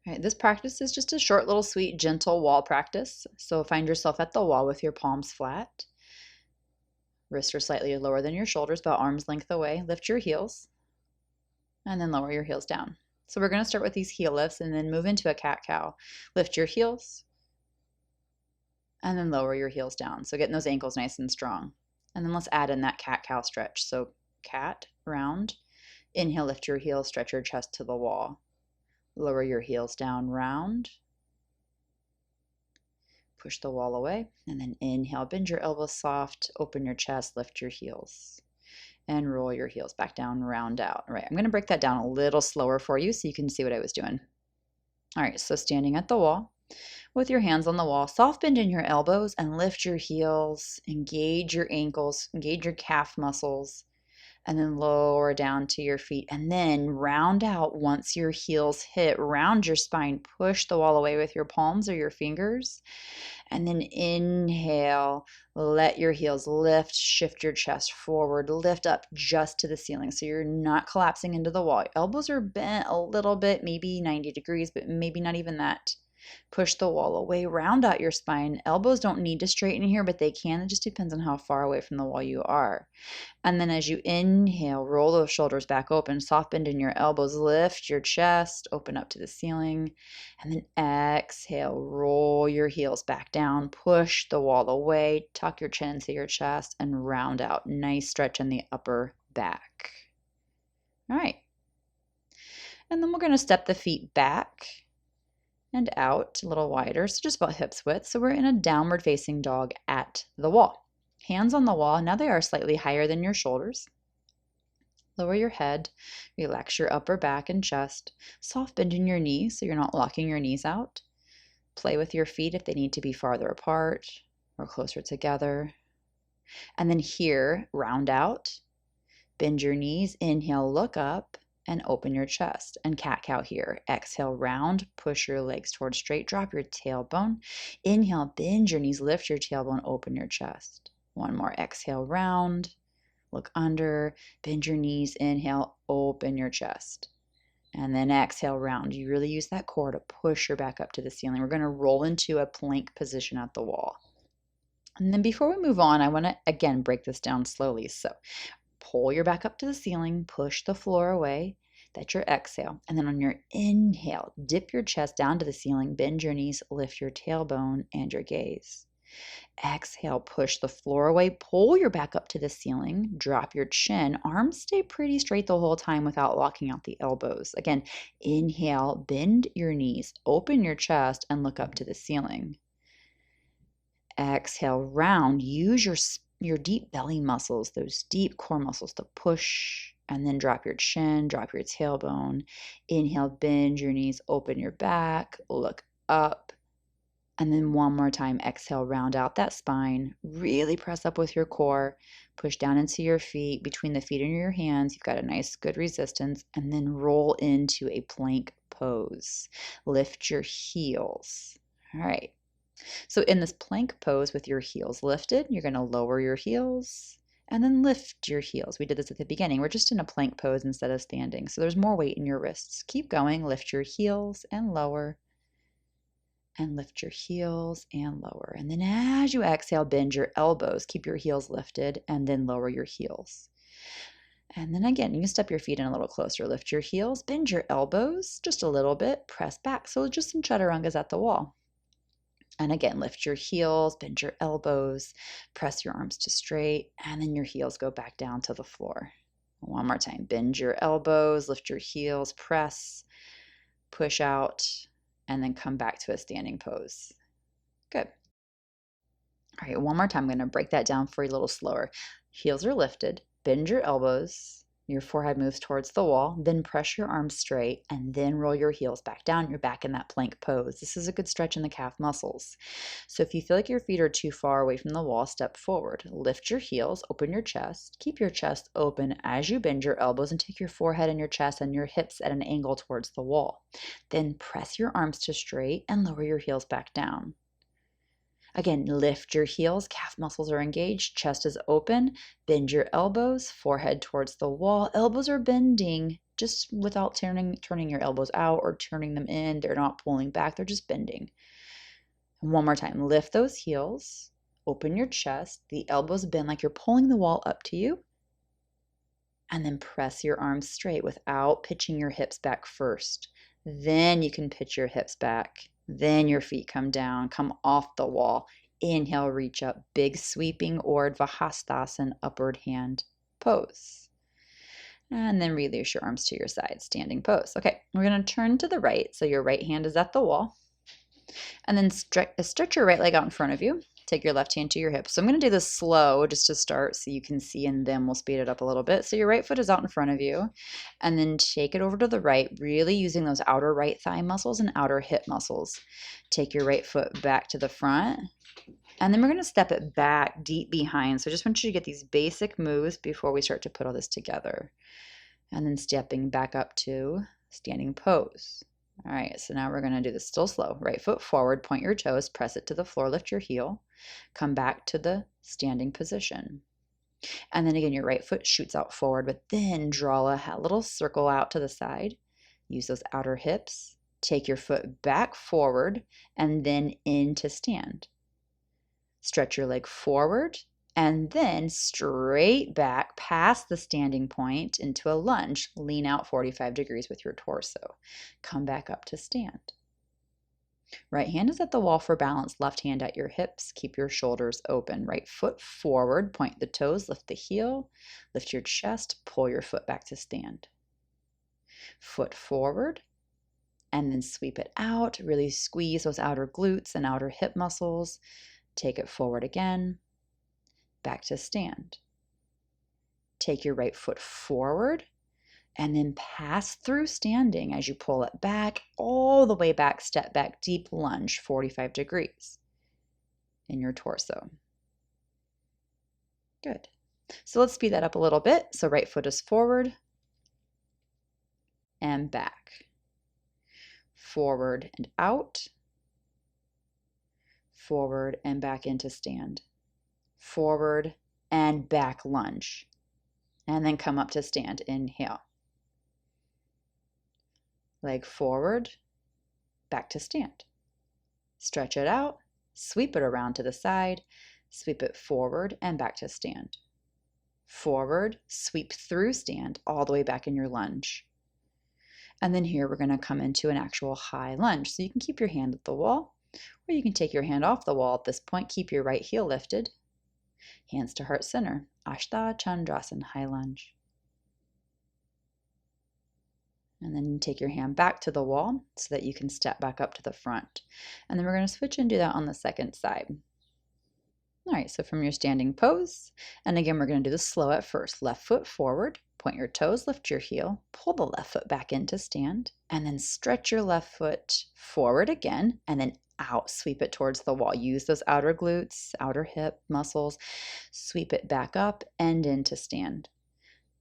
All right, this practice is just a short, little, sweet, gentle wall practice. So find yourself at the wall with your palms flat. Wrists are slightly lower than your shoulders, about arm's length away. Lift your heels and then lower your heels down. So we're going to start with these heel lifts and then move into a cat-cow. Lift your heels and then lower your heels down. So getting those ankles nice and strong. And then let's add in that cat-cow stretch. So cat, round. Inhale, lift your heels, stretch your chest to the wall. Lower your heels down, round. Push the wall away. And then inhale, bend your elbows soft, open your chest, lift your heels. And roll your heels back down, round out. All right, I'm going to break that down a little slower for you so you can see what I was doing. All right, so standing at the wall with your hands on the wall, soft bend in your elbows and lift your heels, engage your ankles, engage your calf muscles, and then lower down to your feet. And then round out once your heels hit, round your spine, push the wall away with your palms or your fingers. And then inhale, let your heels lift, shift your chest forward, lift up just to the ceiling. So you're not collapsing into the wall. Elbows are bent a little bit, maybe 90 degrees, but maybe not even that. Push the wall away, round out your spine. Elbows don't need to straighten here, but they can. It just depends on how far away from the wall you are. And then as you inhale, roll those shoulders back open, soft bend in your elbows, lift your chest, open up to the ceiling. And then exhale, roll your heels back down, push the wall away, tuck your chin into your chest, and round out. Nice stretch in the upper back. All right. And then we're going to step the feet back and out a little wider, so just about hips width. So we're in a downward facing dog at the wall. Hands on the wall. Now they are slightly higher than your shoulders. Lower your head, relax your upper back and chest. Soft bend in your knees so you're not locking your knees out. Play with your feet if they need to be farther apart or closer together. And then here, round out. Bend your knees. Inhale, look up. And open your chest. And cat-cow here. Exhale, round, push your legs towards straight, drop your tailbone. Inhale, bend your knees, lift your tailbone, open your chest. One more, exhale, round, look under, bend your knees, inhale, open your chest. And then exhale, round. You really use that core to push your back up to the ceiling. We're going to roll into a plank position at the wall. And then before we move on, I want to, again, break this down slowly. So pull your back up to the ceiling, push the floor away. That's your exhale. And then on your inhale, dip your chest down to the ceiling, bend your knees, lift your tailbone and your gaze. Exhale, push the floor away, pull your back up to the ceiling, drop your chin, arms stay pretty straight the whole time without locking out the elbows. Again, inhale, bend your knees, open your chest, and look up to the ceiling. Exhale, round, use your deep belly muscles, those deep core muscles to push, and then drop your chin, drop your tailbone. Inhale, bend your knees, open your back, look up. And then one more time, exhale, round out that spine, really press up with your core, push down into your feet, between the feet and your hands, you've got a nice good resistance, and then roll into a plank pose. Lift your heels. All right. So in this plank pose with your heels lifted, you're going to lower your heels and then lift your heels. We did this at the beginning. We're just in a plank pose instead of standing. So there's more weight in your wrists. Keep going. Lift your heels and lower. And lift your heels and lower. And then as you exhale, bend your elbows. Keep your heels lifted and then lower your heels. And then again, you can step your feet in a little closer. Lift your heels, bend your elbows just a little bit, press back. So just some chaturangas at the wall. And again, lift your heels, bend your elbows, press your arms to straight, and then your heels go back down to the floor. One more time, bend your elbows, lift your heels, press, push out, and then come back to a standing pose. Good. All right, one more time. I'm going to break that down for you a little slower. Heels are lifted, bend your elbows, your forehead moves towards the wall, then press your arms straight, and then roll your heels back down. You're back in that plank pose. This is a good stretch in the calf muscles. So if you feel like your feet are too far away from the wall, step forward. Lift your heels, open your chest. Keep your chest open as you bend your elbows and take your forehead and your chest and your hips at an angle towards the wall. Then press your arms to straight and lower your heels back down. Again, lift your heels, calf muscles are engaged, chest is open, bend your elbows, forehead towards the wall, elbows are bending, just without turning your elbows out or turning them in. They're not pulling back, they're just bending. And one more time, lift those heels, open your chest, the elbows bend like you're pulling the wall up to you, and then press your arms straight without pitching your hips back first. Then you can pitch your hips back. Then your feet come down, come off the wall. Inhale, reach up, big sweeping Urdhva Hastasana, upward hand pose. And then release your arms to your side, standing pose. Okay, we're going to turn to the right. So your right hand is at the wall. And then stretch your right leg out in front of you. Take your left hand to your hip. So I'm going to do this slow just to start so you can see, and then we'll speed it up a little bit. So your right foot is out in front of you, and then take it over to the right, really using those outer right thigh muscles and outer hip muscles. Take your right foot back to the front, and then we're going to step it back deep behind. So I just want you to get these basic moves before we start to put all this together. And then stepping back up to standing pose. All right, so now we're going to do this still slow. Right foot forward, point your toes, press it to the floor, lift your heel, come back to the standing position. And then again, your right foot shoots out forward, but then draw a little circle out to the side. Use those outer hips. Take your foot back forward and then into stand. Stretch your leg forward and then straight back past the standing point into a lunge. Lean out 45 degrees with your torso. Come back up to stand. Right hand is at the wall for balance, left hand at your hips. Keep your shoulders open. Right foot forward, point the toes, lift the heel, lift your chest, pull your foot back to stand. Foot forward, and then sweep it out. Really squeeze those outer glutes and outer hip muscles. Take it forward again. Back to stand. Take your right foot forward and then pass through standing as you pull it back, all the way back, step back, deep lunge, 45 degrees in your torso. Good. So let's speed that up a little bit. So right foot is forward and back. Forward and out. Forward and back into stand. Forward and back lunge. And then come up to stand. Inhale. Leg forward, back to stand. Stretch it out, sweep it around to the side, sweep it forward and back to stand. Forward, sweep through stand, all the way back in your lunge. And then here we're going to come into an actual high lunge. So you can keep your hand at the wall, or you can take your hand off the wall at this point. Keep your right heel lifted. Hands to heart center. Ashtha Chandrasana, high lunge. And then take your hand back to the wall so that you can step back up to the front. And then we're going to switch and do that on the second side. All right, so from your standing pose, and again, we're going to do this slow at first. Left foot forward, point your toes, lift your heel, pull the left foot back into stand, and then stretch your left foot forward again, and then out, sweep it towards the wall. Use those outer glutes, outer hip muscles, sweep it back up and into stand.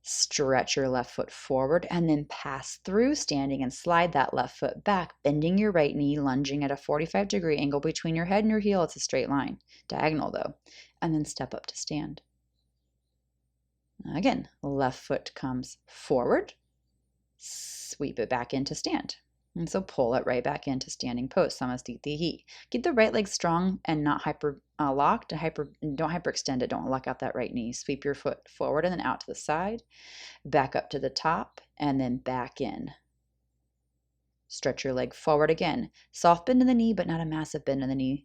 Stretch your left foot forward and then pass through standing and slide that left foot back, bending your right knee, lunging at a 45-degree angle between your head and your heel. It's a straight line, diagonal though. And then step up to stand. Again, left foot comes forward, sweep it back into stand. And so pull it right back into standing pose, Samastitihi. Keep the right leg strong and not locked. Don't hyperextend it. Don't lock out that right knee. Sweep your foot forward and then out to the side, back up to the top, and then back in. Stretch your leg forward again. Soft bend in the knee, but not a massive bend in the knee.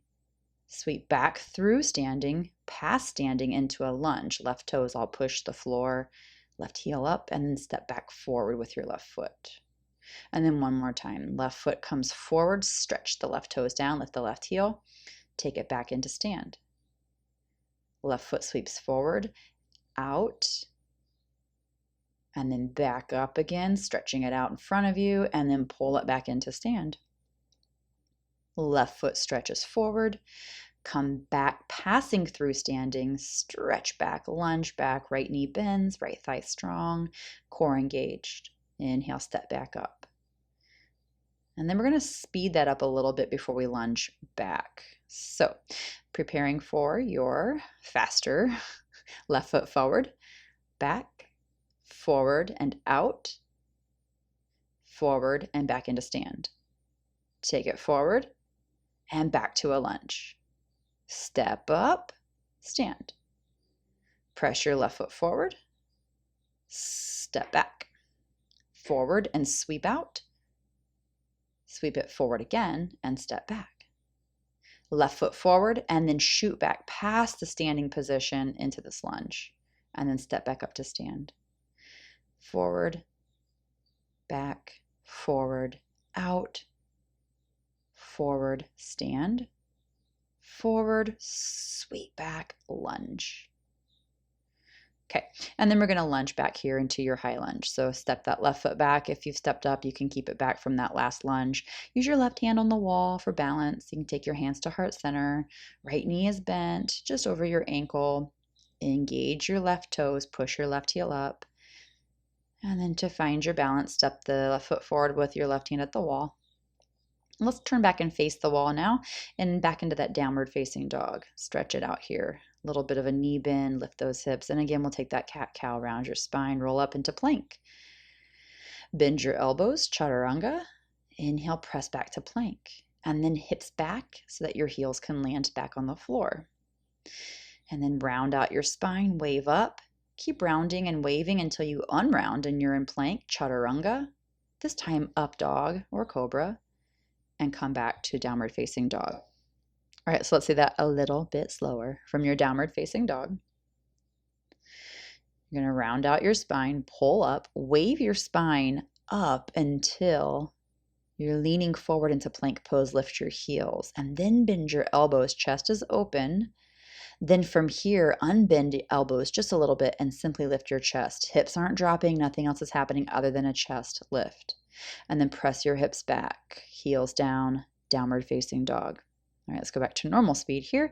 Sweep back through standing, past standing into a lunge. Left toes all push the floor, left heel up, and then step back forward with your left foot. And then one more time. Left foot comes forward, stretch the left toes down, lift the left heel, take it back into stand. Left foot sweeps forward, out, and then back up again, stretching it out in front of you, and then pull it back into stand. Left foot stretches forward, come back, passing through standing, stretch back, lunge back, right knee bends, right thigh strong, core engaged. Inhale, step back up. And then we're going to speed that up a little bit before we lunge back. So preparing for your faster left foot forward, back, forward, and out. forward, and back into stand. Take it forward and back to a lunge. Step up, stand. Press your left foot forward, step back, forward and sweep out. Sweep it forward again and step back. Left foot forward and then shoot back past the standing position into this lunge and then step back up to stand. Forward, back, forward, out, forward, stand, forward, sweep back, lunge. Okay, and then we're going to lunge back here into your high lunge. So step that left foot back. If you've stepped up, you can keep it back from that last lunge. Use your left hand on the wall for balance. You can take your hands to heart center. Right knee is bent just over your ankle. Engage your left toes, push your left heel up. And then to find your balance, step the left foot forward with your left hand at the wall. Let's turn back and face the wall now and back into that downward facing dog. Stretch it out here. A little bit of a knee bend, lift those hips. And again, we'll take that cat-cow around your spine, roll up into plank. Bend your elbows, chaturanga. Inhale, press back to plank. And then hips back so that your heels can land back on the floor. And then round out your spine, wave up. Keep rounding and waving until you unround and you're in plank, chaturanga. This time up dog or cobra. And come back to downward facing dog. All right, so let's do that a little bit slower. From your downward facing dog, you're going to round out your spine, pull up, wave your spine up until you're leaning forward into plank pose, lift your heels, and then bend your elbows, chest is open. Then from here, unbend the elbows just a little bit and simply lift your chest. Hips aren't dropping, nothing else is happening other than a chest lift. And then press your hips back, heels down, downward facing dog. All right, let's go back to normal speed here.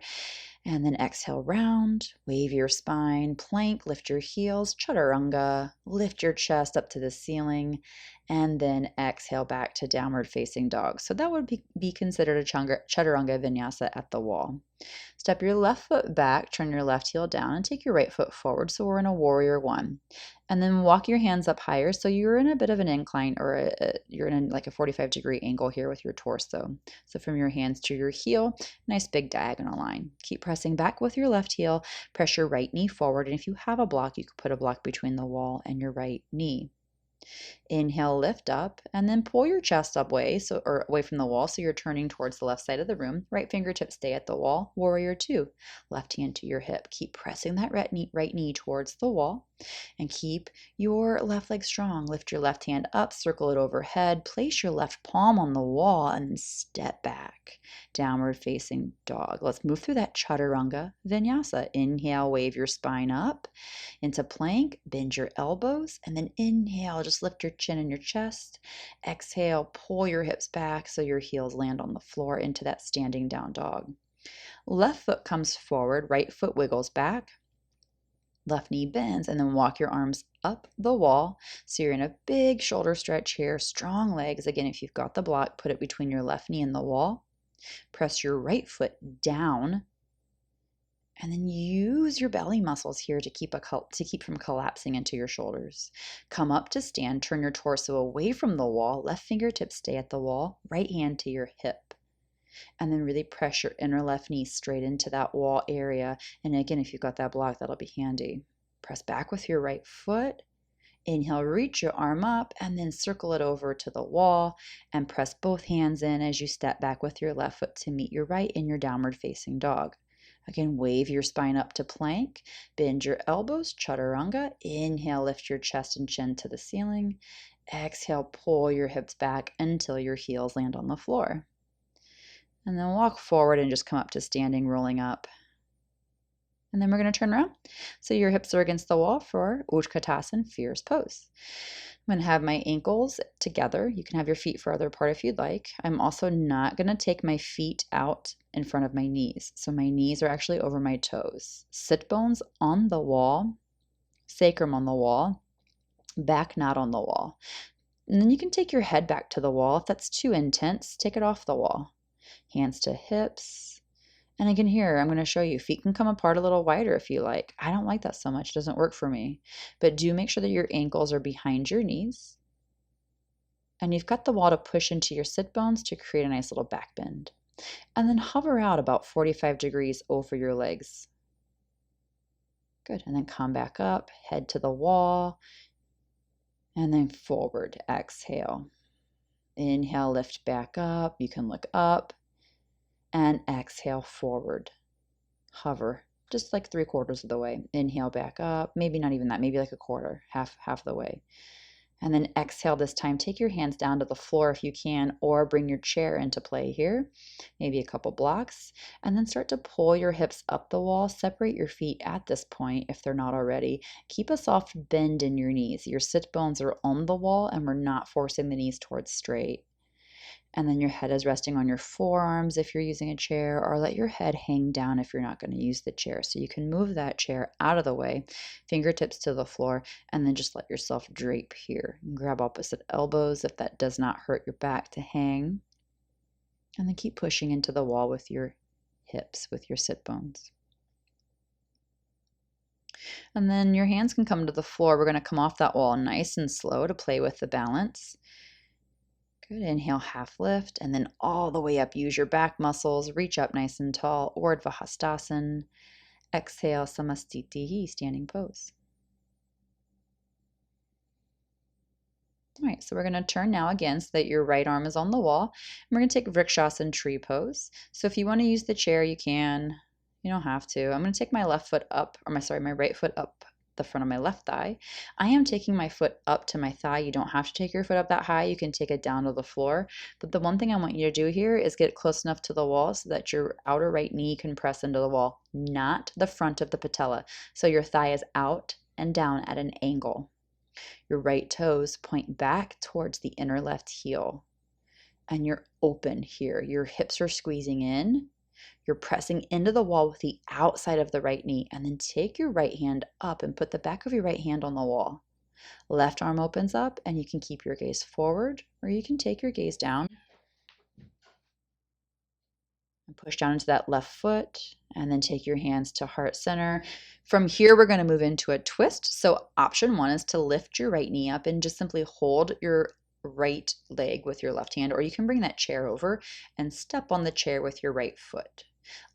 And then exhale, round, wave your spine, plank, lift your heels, chaturanga, lift your chest up to the ceiling, and then exhale back to downward facing dog. So that would be considered a chaturanga vinyasa at the wall. Step your left foot back, turn your left heel down, and take your right foot forward. So we're in a warrior one. And then walk your hands up higher. So you're in a bit of an incline, or you're in like a 45-degree angle here with your torso. So from your hands to your heel, nice big diagonal line. Keep pressing back with your left heel. Press your right knee forward. And if you have a block, you could put a block between the wall and your right knee. Inhale, lift up, and then pull your chest up away from the wall so you're turning towards the left side of the room. Right fingertips stay at the wall. Warrior two. Left hand to your hip. Keep pressing that right knee towards the wall and keep your left leg strong. Lift your left hand up, circle it overhead, place your left palm on the wall, and then step back. Downward facing dog. Let's move through that chaturanga vinyasa. Inhale, wave your spine up into plank, bend your elbows, and then inhale, just lift your chin and your chest. Exhale, pull your hips back so your heels land on the floor into that standing down dog. Left foot comes forward, right foot wiggles back. Left knee bends, and then walk your arms up the wall. So you're in a big shoulder stretch here, strong legs. Again, if you've got the block, put it between your left knee and the wall. Press your right foot down, and then use your belly muscles here to keep from collapsing into your shoulders. Come up to stand, turn your torso away from the wall, left fingertips stay at the wall, right hand to your hip. And then really press your inner left knee straight into that wall area. And again, if you've got that block, that'll be handy. Press back with your right foot. Inhale, reach your arm up and then circle it over to the wall and press both hands in as you step back with your left foot to meet your right in your downward facing dog. Again, wave your spine up to plank, bend your elbows, chaturanga. Inhale, lift your chest and chin to the ceiling. Exhale, pull your hips back until your heels land on the floor. And then walk forward and just come up to standing, rolling up. And then we're going to turn around. So your hips are against the wall for Utkatasana, fierce pose. I'm going to have my ankles together. You can have your feet further apart if you'd like. I'm also not going to take my feet out in front of my knees. So my knees are actually over my toes. Sit bones on the wall, sacrum on the wall, back not on the wall. And then you can take your head back to the wall. If that's too intense, take it off the wall. Hands to hips. And again here, I'm going to show you, feet can come apart a little wider if you like. I don't like that so much. It doesn't work for me. But do make sure that your ankles are behind your knees. And you've got the wall to push into your sit bones to create a nice little back bend. And then hover out about 45 degrees over your legs. Good. And then come back up, head to the wall, and then forward. Exhale. Inhale, lift back up. You can look up. And exhale, forward. Hover just like 3/4 of the way. Inhale, back up. Maybe not even that. Maybe like a quarter, half the way. And then exhale this time. Take your hands down to the floor if you can, or bring your chair into play here, maybe a couple blocks, and then start to pull your hips up the wall. Separate your feet at this point if they're not already. Keep a soft bend in your knees. Your sit bones are on the wall and we're not forcing the knees towards straight. And then your head is resting on your forearms if you're using a chair, or let your head hang down if you're not going to use the chair. So you can move that chair out of the way, fingertips to the floor, and then just let yourself drape here. And grab opposite elbows if that does not hurt your back to hang. And then keep pushing into the wall with your hips, with your sit bones. And then your hands can come to the floor. We're going to come off that wall nice and slow to play with the balance. Good. Inhale, half lift, and then all the way up. Use your back muscles. Reach up nice and tall. Urdhva Hastasana. Exhale, Samastitihi, standing pose. All right, so we're going to turn now again so that your right arm is on the wall. And we're going to take Vrikshasana tree pose. So if you want to use the chair, you can. You don't have to. I'm going to take my left foot up, or my right foot up the front of my left thigh. I am taking my foot up to my thigh. You don't have to take your foot up that high. You can take it down to the floor. But the one thing I want you to do here is get close enough to the wall so that your outer right knee can press into the wall, not the front of the patella. So your thigh is out and down at an angle. Your right toes point back towards the inner left heel. And you're open here. Your hips are squeezing in. You're pressing into the wall with the outside of the right knee, and then take your right hand up and put the back of your right hand on the wall. Left arm opens up, and you can keep your gaze forward, or you can take your gaze down and push down into that left foot, and then take your hands to heart center. From here, we're going to move into a twist. So option 1 is to lift your right knee up and just simply hold your right leg with your left hand, or you can bring that chair over and step on the chair with your right foot.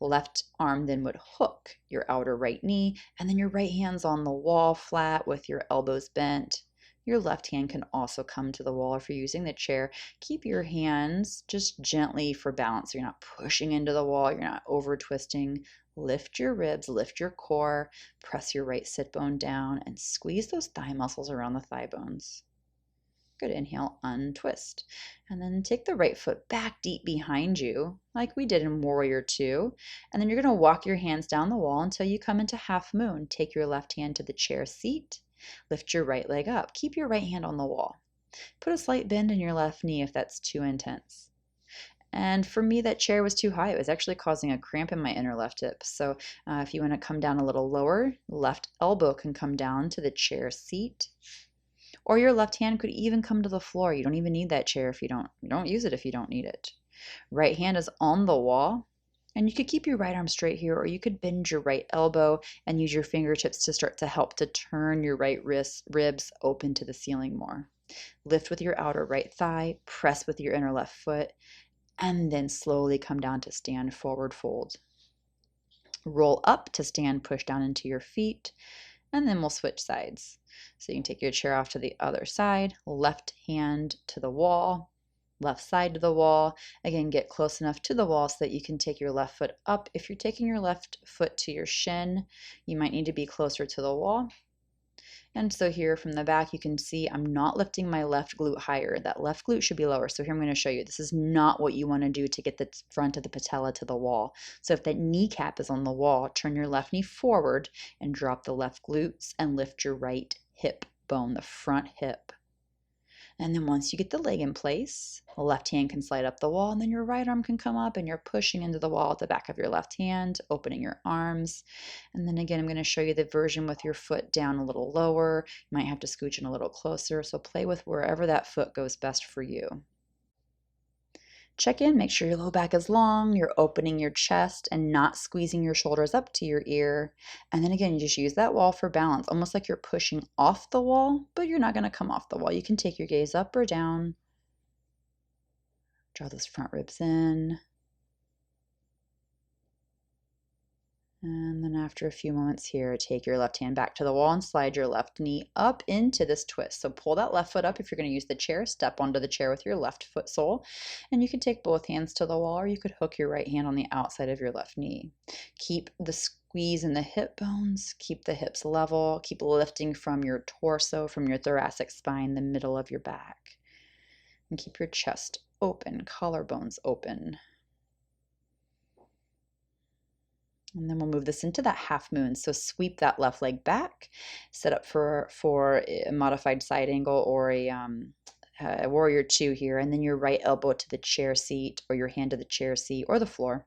Left arm then would hook your outer right knee, and then your right hand's on the wall flat with your elbows bent. Your left hand can also come to the wall if you're using the chair. Keep your hands just gently for balance. You're not pushing into the wall. You're not over twisting. Lift your ribs, lift your core, press your right sit bone down, and squeeze those thigh muscles around the thigh bones. Good. Inhale, untwist. And then take the right foot back deep behind you, like we did in Warrior 2. And then you're going to walk your hands down the wall until you come into half moon. Take your left hand to the chair seat. Lift your right leg up. Keep your right hand on the wall. Put a slight bend in your left knee if that's too intense. And for me, that chair was too high. It was actually causing a cramp in my inner left hip. So if you want to come down a little lower, left elbow can come down to the chair seat. Or your left hand could even come to the floor. You don't even need that chair if you don't use it if you don't need it. Right hand is on the wall. And you could keep your right arm straight here, or you could bend your right elbow and use your fingertips to start to help to turn your right ribs open to the ceiling more. Lift with your outer right thigh, press with your inner left foot, and then slowly come down to stand forward fold. Roll up to stand, push down into your feet, and then we'll switch sides. So you can take your chair off to the other side, left hand to the wall, left side to the wall. Again, get close enough to the wall so that you can take your left foot up. If you're taking your left foot to your shin, you might need to be closer to the wall. And so here from the back, you can see I'm not lifting my left glute higher. That left glute should be lower. So here I'm going to show you. This is not what you want to do to get the front of the patella to the wall. So if that kneecap is on the wall, turn your left knee forward and drop the left glutes and lift your right hip bone, the front hip. And then once you get the leg in place, the left hand can slide up the wall, and then your right arm can come up, and you're pushing into the wall at the back of your left hand, opening your arms. And then again, I'm going to show you the version with your foot down a little lower. You might have to scooch in a little closer, so play with wherever that foot goes best for you. Check in, make sure your low back is long, you're opening your chest and not squeezing your shoulders up to your ear. And then again, you just use that wall for balance, almost like you're pushing off the wall, but you're not going to come off the wall. You can take your gaze up or down. Draw those front ribs in. And then after a few moments here, take your left hand back to the wall and slide your left knee up into this twist. So pull that left foot up if you're going to use the chair. Step onto the chair with your left foot sole. And you can take both hands to the wall, or you could hook your right hand on the outside of your left knee. Keep the squeeze in the hip bones. Keep the hips level. Keep lifting from your torso, from your thoracic spine, the middle of your back. And keep your chest open, collarbones open. And then we'll move this into that half moon. So sweep that left leg back, set up for a modified side angle or a warrior two here, and then your right elbow to the chair seat or your hand to the chair seat or the floor.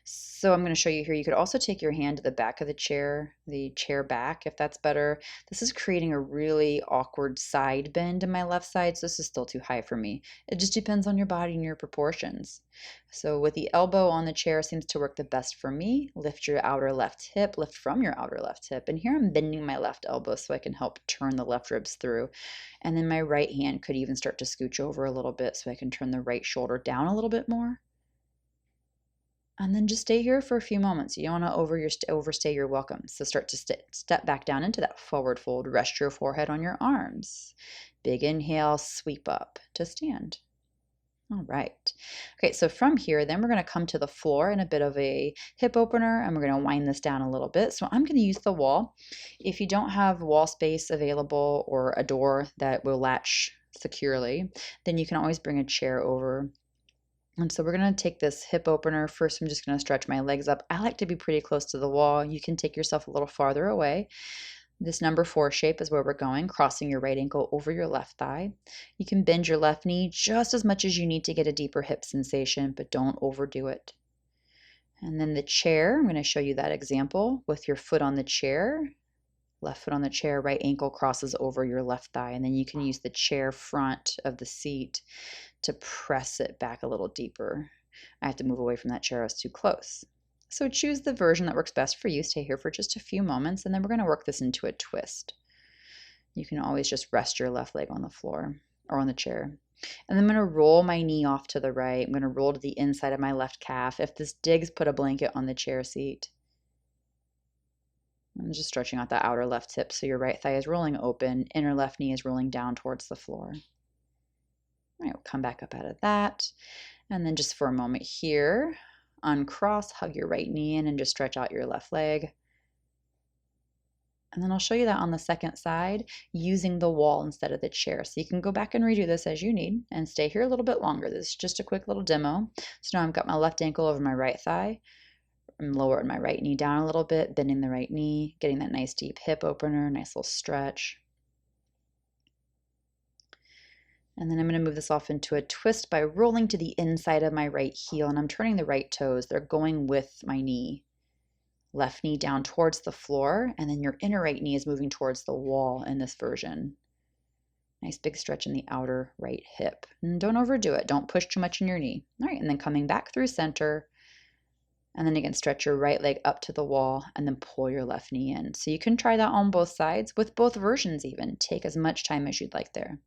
So I'm going to show you here. You could also take your hand to the back of the chair back if that's better. This is creating a really awkward side bend in my left side, so this is still too high for me. It just depends on your body and your proportions. So with the elbow on the chair seems to work the best for me. Lift your outer left hip, lift from your outer left hip. And here I'm bending my left elbow so I can help turn the left ribs through. And then my right hand could even start to scooch over a little bit so I can turn the right shoulder down a little bit more. And then just stay here for a few moments. You don't want to overstay your welcome. So start to step back down into that forward fold. Rest your forehead on your arms. Big inhale, sweep up to stand. All right. Okay, so from here, then we're going to come to the floor in a bit of a hip opener, and we're going to wind this down a little bit. So I'm going to use the wall. If you don't have wall space available or a door that will latch securely, then you can always bring a chair over. And so we're going to take this hip opener. First, I'm just going to stretch my legs up. I like to be pretty close to the wall. You can take yourself a little farther away. This number 4 shape is where we're going, crossing your right ankle over your left thigh. You can bend your left knee just as much as you need to get a deeper hip sensation, but don't overdo it. And then the chair, I'm going to show you that example with your foot on the chair. Left foot on the chair, right ankle crosses over your left thigh, and then you can use the chair front of the seat to press it back a little deeper. I have to move away from that chair, I was too close. So choose the version that works best for you. Stay here for just a few moments, and then we're going to work this into a twist. You can always just rest your left leg on the floor or on the chair. And then I'm going to roll my knee off to the right. I'm going to roll to the inside of my left calf. If this digs, put a blanket on the chair seat. I'm just stretching out the outer left hip so your right thigh is rolling open, inner left knee is rolling down towards the floor. All right, we'll come back up out of that. And then just for a moment here, uncross, hug your right knee in and just stretch out your left leg. And then I'll show you that on the second side using the wall instead of the chair. So you can go back and redo this as you need and stay here a little bit longer. This is just a quick little demo. So now I've got my left ankle over my right thigh. I'm lowering my right knee down a little bit, bending the right knee, getting that nice deep hip opener, nice little stretch. And then I'm going to move this off into a twist by rolling to the inside of my right heel, and I'm turning the right toes. They're going with my knee. Left knee down towards the floor, and then your inner right knee is moving towards the wall in this version. Nice big stretch in the outer right hip. And don't overdo it. Don't push too much in your knee. All right, and then coming back through center. And then again, stretch your right leg up to the wall and then pull your left knee in. So you can try that on both sides with both versions even. Take as much time as you'd like there.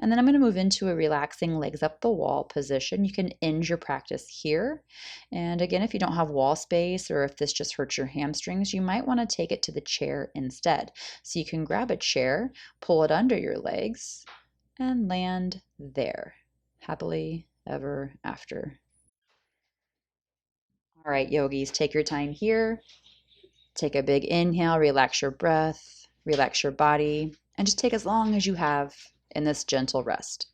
And then I'm going to move into a relaxing legs up the wall position. You can end your practice here. And again, if you don't have wall space or if this just hurts your hamstrings, you might want to take it to the chair instead. So you can grab a chair, pull it under your legs, and land there. Happily ever after. All right, yogis, take your time here. Take a big inhale, relax your breath, relax your body, and just take as long as you have in this gentle rest.